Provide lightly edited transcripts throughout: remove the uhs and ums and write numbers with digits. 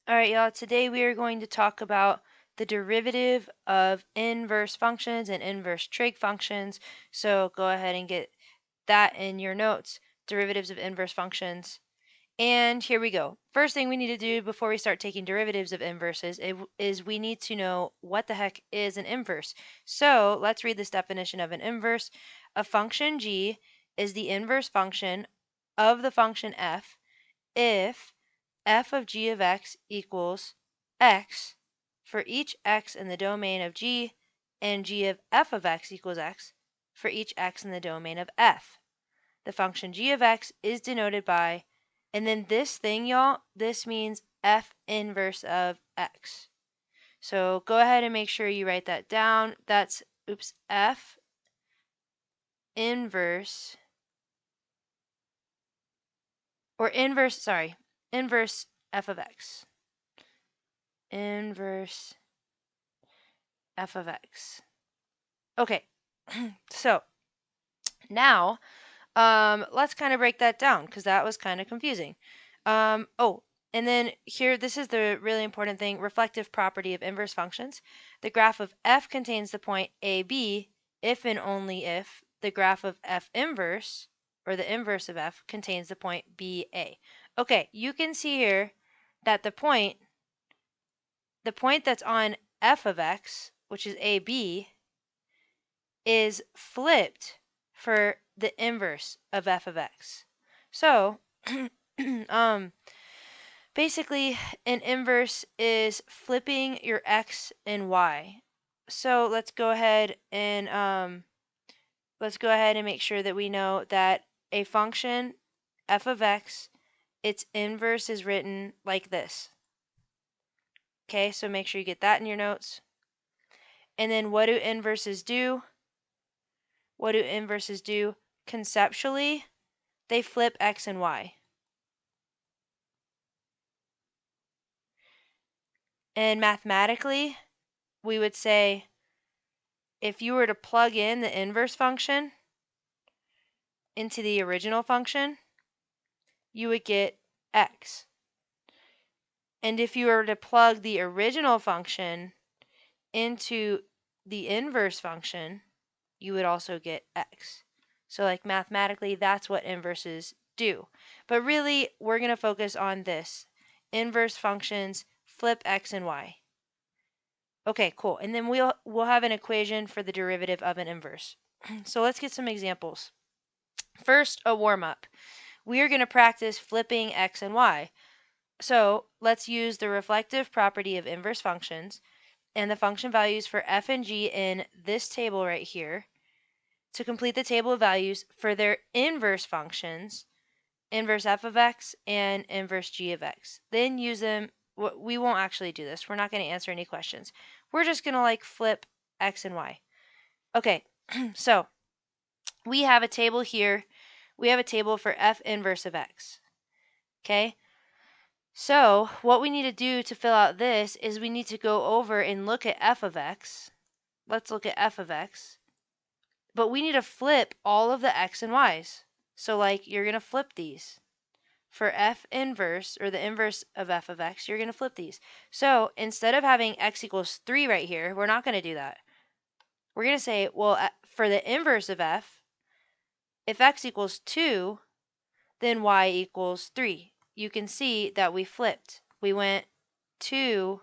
All right, y'all, today we are going to talk about the derivative of inverse functions and inverse trig functions. So go ahead and get that in your notes, derivatives of inverse functions. And here we go. First thing we need to do before we start taking derivatives of inverses is we need to know what the heck is an inverse. So let's read this definition of an inverse. A function g is the inverse function of the function f if f of g of x equals x for each x in the domain of g, and g of f of x equals x for each x in the domain of f. The function g of x is denoted by, and then this thing, y'all, this means f inverse of x. So go ahead and make sure you write that down. That's, f inverse, inverse f of x. Inverse f of x. Okay, so now let's kind of break that down because that was kind of confusing. Oh, and then here, this is the really important thing, reflective property of inverse functions. The graph of f contains the point AB if and only if the graph of f inverse, or the inverse of f, contains the point BA. Okay, you can see here that the point that's on f of x, which is AB, is flipped for the inverse of f of x. So basically an inverse is flipping your x and y. So let's go ahead and make sure that we know that a function f of x, its inverse is written like this. Okay, so make sure you get that in your notes. And then what do inverses do? What do inverses do? Conceptually, they flip x and y. And mathematically, we would say if you were to plug in the inverse function into the original function, you would get x. And if you were to plug the original function into the inverse function, you would also get x. So like mathematically, that's what inverses do. But really, we're going to focus on this. Inverse functions flip x and y. Okay, cool. And then we'll have an equation for the derivative of an inverse. So let's get some examples. First, a warm-up. We are going to practice flipping x and y. So let's use the reflective property of inverse functions and the function values for f and g in this table right here to complete the table of values for their inverse functions, inverse f of x and inverse g of x. Then use them. We won't actually do this. We're not going to answer any questions. We're just going to like flip x and y. Okay, so we have a table here. We have a table for f inverse of x. Okay, so what we need to do to fill out this is we need to go over and look at f of x. Let's look at f of x. But we need to flip all of the x and y's. So like you're going to flip these. For f inverse, or the inverse of f of x, you're going to flip these. So instead of having x equals 3 right here, we're not going to do that. We're going to say, well, for the inverse of f, if x equals 2, then y equals 3. You can see that we flipped. We went 2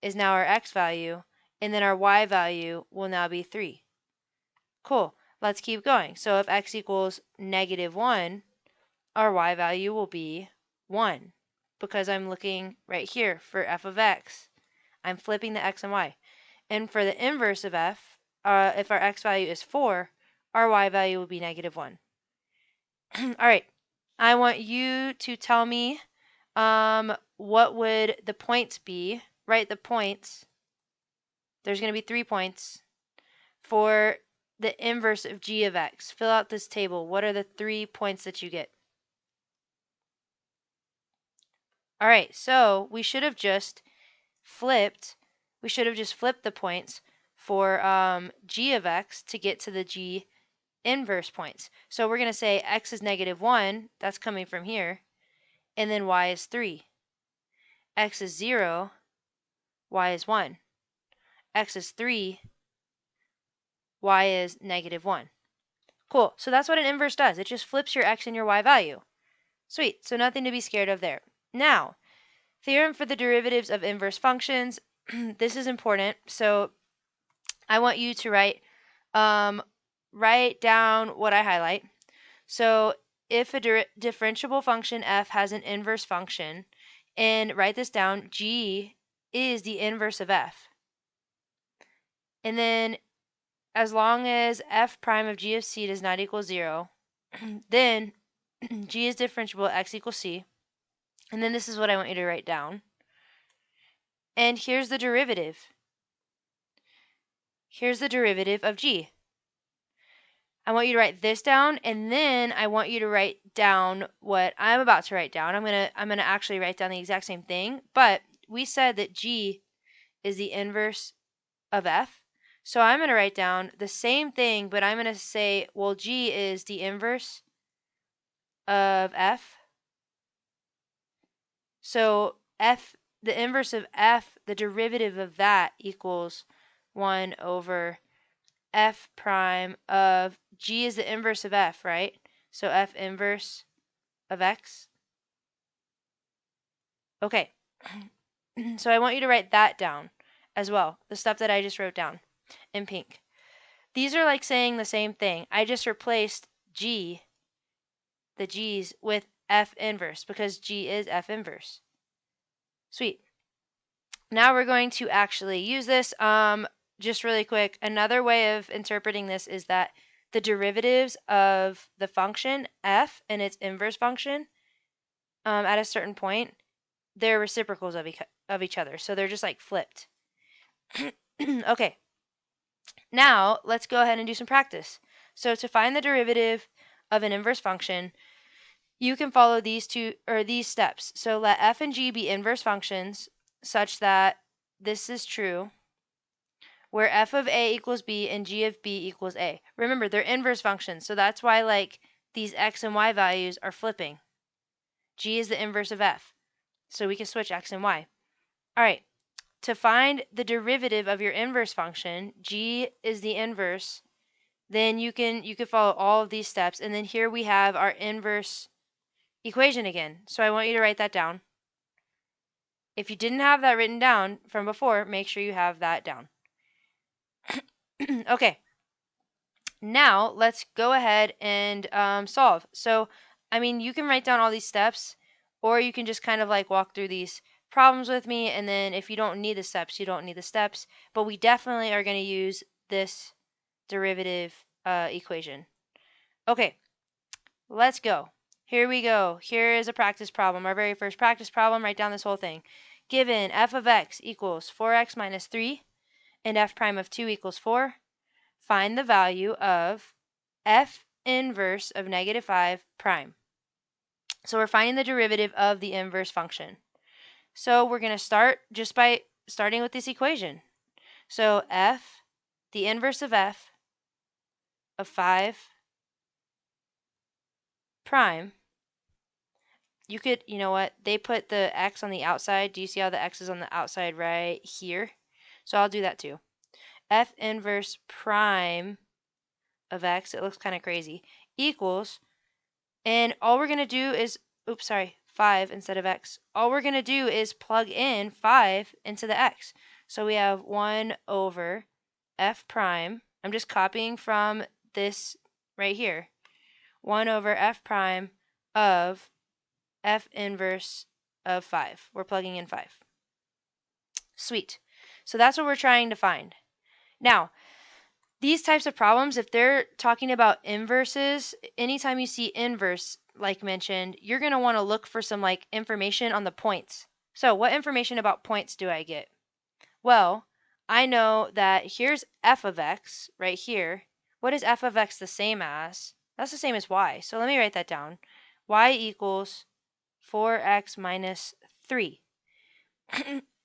is now our x value, and then our y value will now be 3. Cool. Let's keep going. So if x equals -1, our y value will be 1 because I'm looking right here for f of x. I'm flipping the x and y. And for the inverse of f, if our x value is 4, our y value will be -1. All right, I want you to tell me what would the points be. Write the points. There's going to be 3 points for the inverse of g of x. Fill out this table. What are the 3 points that you get? All right, so we should have just flipped the points for g of x to get to the g inverse points. So we're going to say x is -1, that's coming from here, and then y is 3. x is 0, y is 1. X is 3, y is negative 1. Cool, so that's what an inverse does. It just flips your x and your y value. Sweet, so nothing to be scared of there. Now, theorem for the derivatives of inverse functions. This is important, so I want you to write down what I highlight. So if a differentiable function f has an inverse function, and write this down, g is the inverse of f. And then as long as f prime of g of c does not equal 0, then g is differentiable at x equals c. And then this is what I want you to write down. And here's the derivative. Here's the derivative of g. I want you to write this down, and then I want you to write down what I'm about to write down. I'm gonna actually write down the exact same thing, but we said that g is the inverse of f. So I'm gonna write down the same thing, but I'm gonna say, well, g is the inverse of f. So f, the inverse of f, the derivative of that equals 1 over f prime of g is the inverse of f, right? So f inverse of x. Okay. So I want you to write that down as well, the stuff that I just wrote down in pink. These are like saying the same thing. I just replaced g, the g's, with f inverse because g is f inverse. Sweet. Now we're going to actually use this. Just really quick, another way of interpreting this is that the derivatives of the function f and its inverse function at a certain point, they're reciprocals of each other. So they're just like flipped. Okay. Now let's go ahead and do some practice. So to find the derivative of an inverse function, you can follow these steps. So let f and g be inverse functions such that this is true, where f of a equals b and g of b equals a. Remember, they're inverse functions, so that's why like these x and y values are flipping. G is the inverse of f, so we can switch x and y. All right, to find the derivative of your inverse function, g is the inverse, then you can follow all of these steps, and then here we have our inverse equation again. So I want you to write that down. If you didn't have that written down from before, make sure you have that down. Okay, now let's go ahead and solve. So, I mean, you can write down all these steps, or you can just kind of like walk through these problems with me, and then if you don't need the steps, you don't need the steps, but we definitely are going to use this derivative equation. Okay, let's go. Here we go. Here is a practice problem. Our very first practice problem. Write down this whole thing. Given f of x equals 4x minus 3 and f prime of 2 equals 4, find the value of f inverse of negative 5 prime. So we're finding the derivative of the inverse function. So we're going to start just by starting with this equation. So f, the inverse of f of 5 prime, you could, you know what, they put the x on the outside. Do you see how the x is on the outside right here? So I'll do that too. F inverse prime of x, it looks kind of crazy, equals, and all we're going to do is, 5 instead of x. All we're going to do is plug in 5 into the x. So we have 1 over f prime. I'm just copying from this right here. 1 over f prime of f inverse of 5. We're plugging in 5. Sweet. So that's what we're trying to find. Now, these types of problems, if they're talking about inverses, anytime you see inverse, like mentioned, you're going to want to look for some like information on the points. So what information about points do I get? Well, I know that here's f of x right here. What is f of x the same as? That's the same as y. So let me write that down. Y equals 4x minus 3.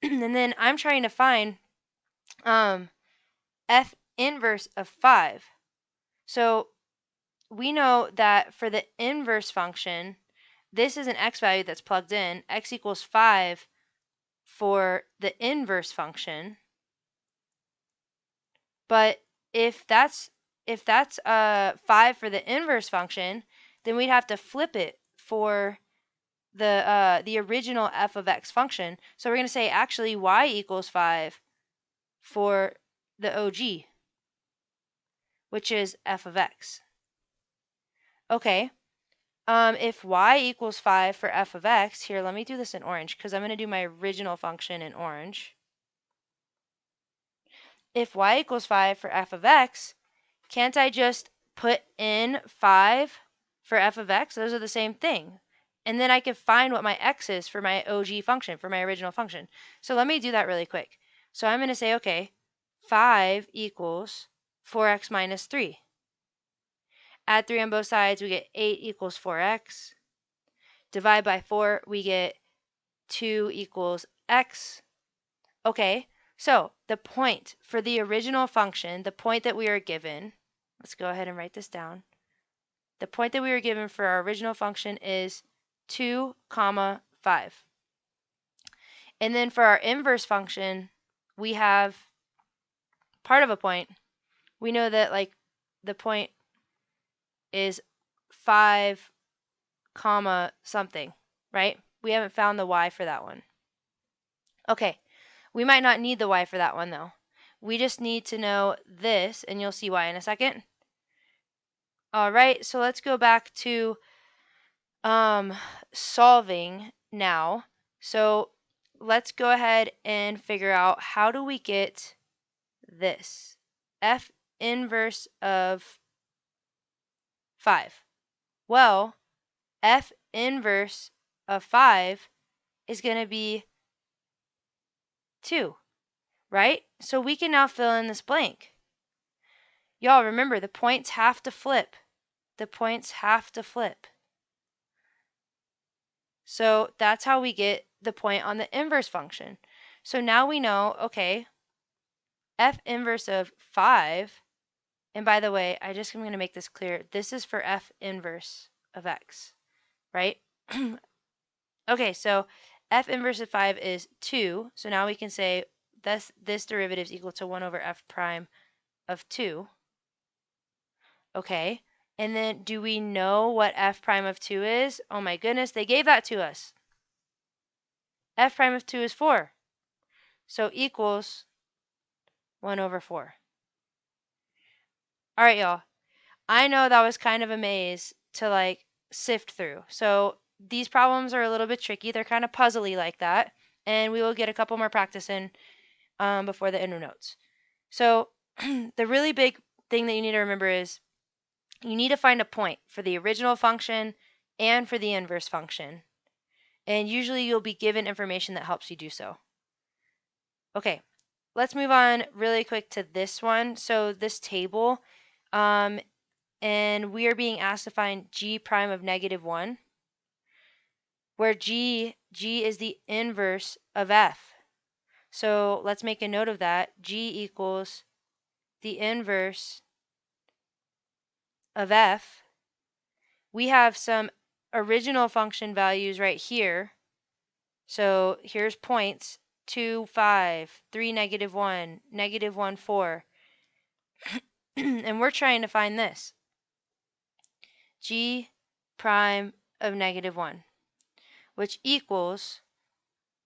And then I'm trying to find f inverse of 5. So we know that for the inverse function, this is an x value that's plugged in. X equals 5 for the inverse function. But if that's 5 for the inverse function, then we'd have to flip it for the original f of x function. So we're going to say actually y equals 5 for the OG, which is f of x. Okay, if y equals 5 for f of x, here, let me do this in orange because I'm going to do my original function in orange. If y equals 5 for f of x, can't I just put in 5 for f of x? Those are the same thing. And then I can find what my x is for my OG function, for my original function. So let me do that really quick. So I'm going to say, okay, 5 equals 4x minus 3. Add 3 on both sides, we get 8 equals 4x. Divide by 4, we get 2 equals x. Okay, so the point for the original function, the point that we are given, let's go ahead and write this down. The point that we were given for our original function is 2, 5. And then for our inverse function, we have part of a point. We know that like the point is 5, something, right? We haven't found the y for that one. Okay, we might not need the y for that one though. We just need to know this, and you'll see why in a second. All right, so let's go back to solving now. So let's go ahead and figure out how do we get this f inverse of 5. Well, f inverse of 5 is going to be 2, right? So we can now fill in this blank. Y'all remember, the points have to flip. The points have to flip. So that's how we get the point on the inverse function. So now we know, okay, f inverse of 5, and by the way, I'm going to make this clear. This is for f inverse of x, right? Okay, so f inverse of 5 is 2. So now we can say this derivative is equal to 1 over f prime of 2. Okay, and then do we know what f prime of 2 is? Oh my goodness, they gave that to us. F prime of 2 is 4. So equals 1 over 4. All right, y'all. I know that was kind of a maze to like sift through. So these problems are a little bit tricky. They're kind of puzzly like that. And we will get a couple more practice in before the end of notes. So the really big thing that you need to remember is you need to find a point for the original function and for the inverse function. And usually you'll be given information that helps you do so. Okay, let's move on really quick to this one. So this table, and we are being asked to find g prime of -1, where g is the inverse of f. So let's make a note of that. G equals the inverse of f. We have some original function values right here. So here's points 2, 5, 3, -1, -1, 4. And we're trying to find this. G prime of -1, which equals,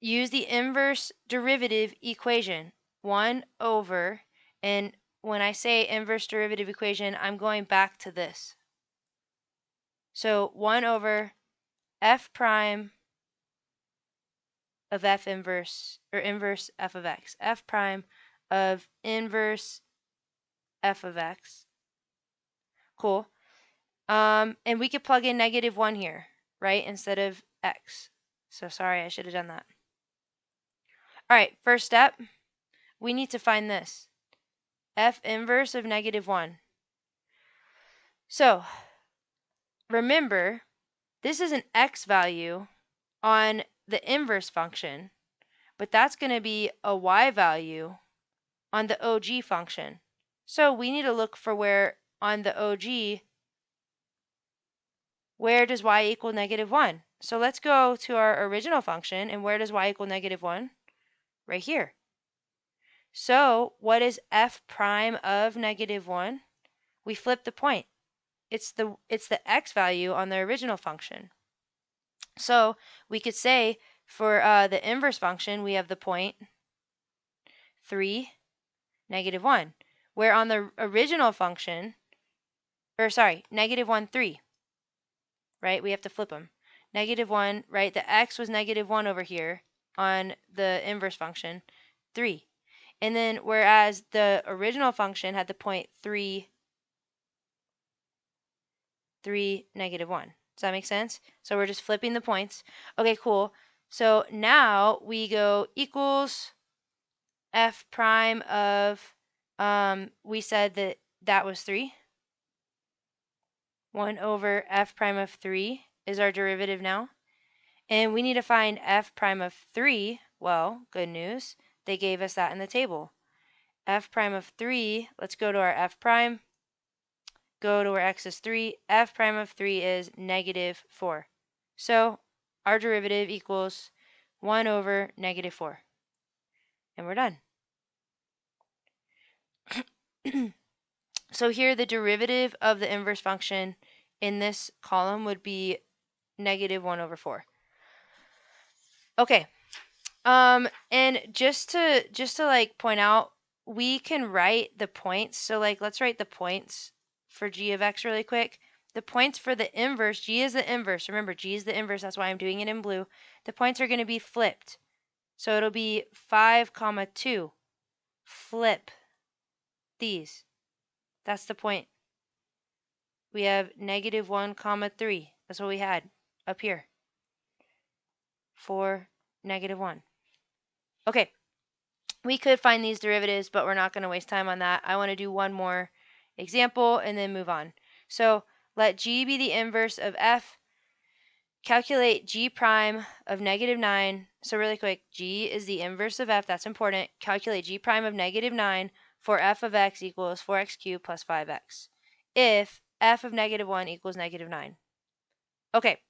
use the inverse derivative equation, 1 over, and when I say inverse derivative equation, I'm going back to this. So 1 over f prime of f inverse, or inverse f of x, f prime of inverse f of x. Cool. And we could plug in -1 here, right, instead of x. So sorry, I should have done that. All right, first step, we need to find this, f inverse of -1. So remember, this is an x value on the inverse function, but that's going to be a y value on the OG function. So we need to look for where on the OG, where does y equal -1? So let's go to our original function, and where does y equal -1? right here. So what is f prime of -1? We flip the point. It's the x value on the original function. So we could say for the inverse function, we have the point 3, -1, where on the original function, or sorry, -1, 3, right? We have to flip them. -1, right? The x was -1 over here on the inverse function, 3. And then whereas the original function had the point 3, -1. Does that make sense? So we're just flipping the points. Okay, cool. So now we go equals f prime of, we said that that was 3. 1 over f prime of 3 is our derivative now. And we need to find f prime of 3. Well, good news. They gave us that in the table. F prime of 3, let's go to our f prime. Go to where x is 3. F prime of 3 is -4. So our derivative equals 1 over -4. And we're done. So here the derivative of the inverse function in this column would be -1 over 4. Okay. And just to like point out, we can write the points. So like let's write the points for g of x really quick. The points for the inverse, g is the inverse. Remember, g is the inverse. That's why I'm doing it in blue. The points are going to be flipped. So it'll be 5, 2. Flip these. That's the point. We have -1, 3. That's what we had up here. 4, -1. Okay. We could find these derivatives, but we're not going to waste time on that. I want to do one more example and then move on. So let g be the inverse of f. Calculate g prime of -9. So really quick, g is the inverse of f. That's important. Calculate g prime of -9 for f of x equals 4x cubed plus 5x. If f of -1 equals -9. Okay.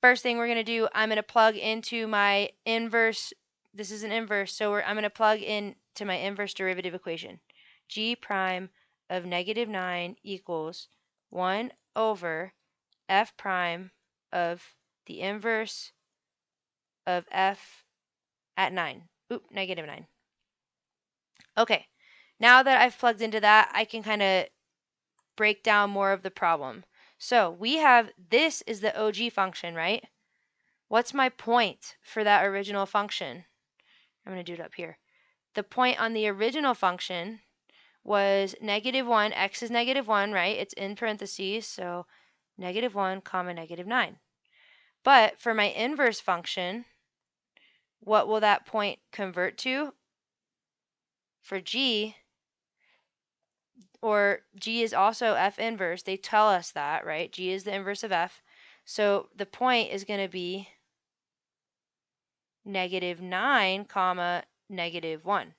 First thing we're going to do, I'm going to plug into my inverse. This is an inverse, so I'm going to plug in to my inverse derivative equation. G prime of -9 equals 1 over f prime of the inverse of f at 9. Oop, -9. Okay, now that I've plugged into that, I can kind of break down more of the problem. So we have, this is the OG function, right? What's my point for that original function? I'm going to do it up here. The point on the original function was -1. X is -1, right? It's in parentheses, so -1, -9. But for my inverse function, what will that point convert to? For g, or g is also f inverse. They tell us that, right? G is the inverse of f. So the point is going to be -9, -1.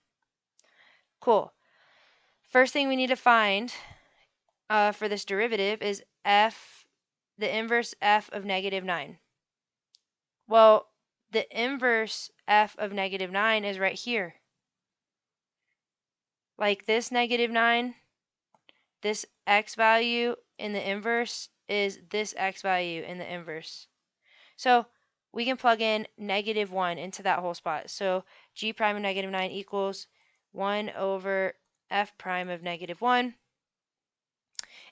Cool. First thing we need to find for this derivative is f, the inverse f of -9. Well, the inverse f of -9 is right here. Like this -9, this x value in the inverse is this x value in the inverse. So we can plug in -1 into that whole spot. So g prime of -9 equals 1 over f prime of -1.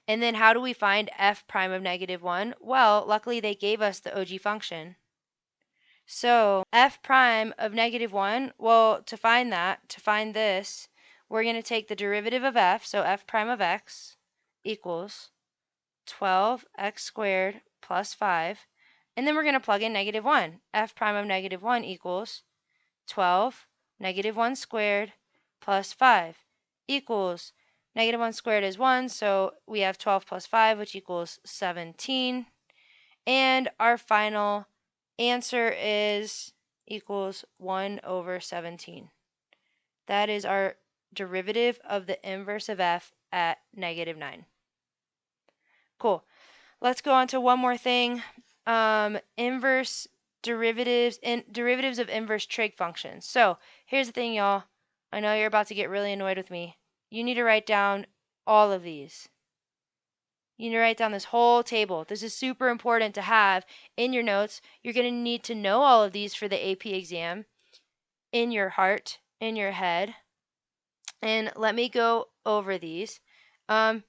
And then how do we find f prime of -1? Well, luckily they gave us the OG function. So f prime of -1, well, to find this, we're going to take the derivative of f, so f prime of x equals 12x squared plus 5. And then we're going to plug in -1. F prime of -1 equals 12, -1 squared plus 5 equals -1 squared is 1, so we have 12 plus 5, which equals 17. And our final answer equals 1 over 17. That is our derivative of the inverse of f at -9. Cool. Let's go on to one more thing. Inverse derivatives of inverse trig functions. So here's the thing, y'all. I know you're about to get really annoyed with me. You need to write down all of these. You need to write down this whole table. This is super important to have in your notes. You're going to need to know all of these for the AP exam in your heart, in your head. And let me go over these. It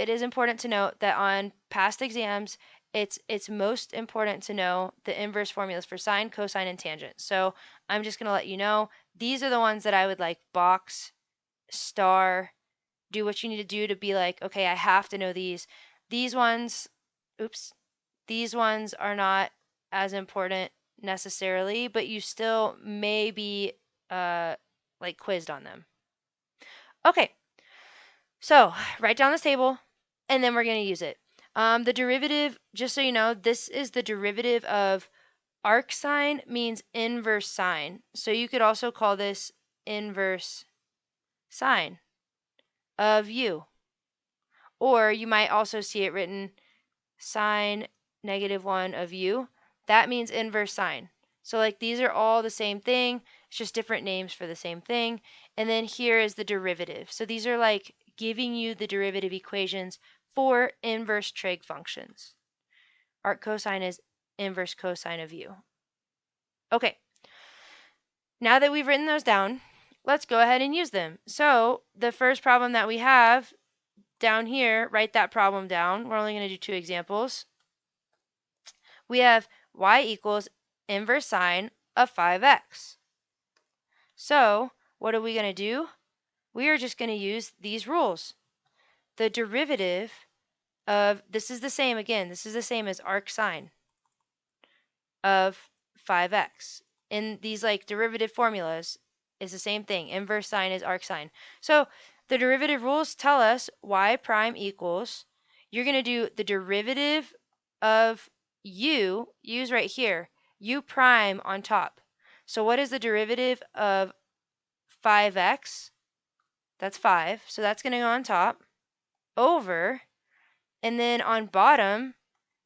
is important to note that on past exams, it's most important to know the inverse formulas for sine, cosine, and tangent. So I'm just going to let you know these are the ones that I would like box, star, do what you need to do to be like, okay, I have to know these. These ones are not as important necessarily, but you still may be like quizzed on them. Okay, so write down this table, and then we're going to use it. The derivative, just so you know, this is the derivative of arc sine means inverse sine. So you could also call this inverse sine of u. Or you might also see it written sine -1 of u. That means inverse sine. So like these are all the same thing. It's just different names for the same thing. And then here is the derivative. So these are like giving you the derivative equations for inverse trig functions. Arc cosine is inverse cosine of u. Okay. Now that we've written those down, let's go ahead and use them. So the first problem that we have down here, write that problem down. We're only going to do 2 examples. We have y equals inverse sine of 5x. So what are we going to do? We are just going to use these rules. The derivative of, this is the same again, this is the same as arc sine of 5x. In these like derivative formulas is the same thing. Inverse sine is arc sine. So the derivative rules tell us y prime equals, you're going to do the derivative of u's right here, u prime on top. So what is the derivative of 5x? That's 5. So that's going to go on top over, and then on bottom,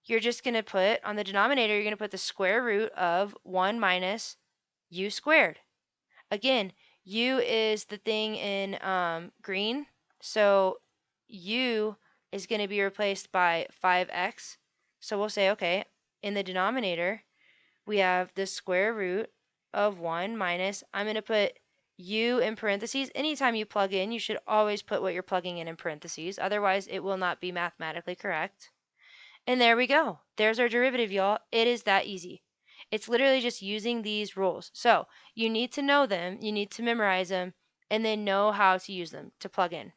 you're just going to put, on the denominator, you're going to put the square root of 1 minus u squared. Again, u is the thing in green, so u is going to be replaced by 5x. So we'll say, okay, in the denominator, we have the square root of 1 minus, I'm going to put u in parentheses. Anytime you plug in, you should always put what you're plugging in parentheses. Otherwise, it will not be mathematically correct. And there we go. There's our derivative, y'all. It is that easy. It's literally just using these rules. So you need to know them, you need to memorize them, and then know how to use them to plug in.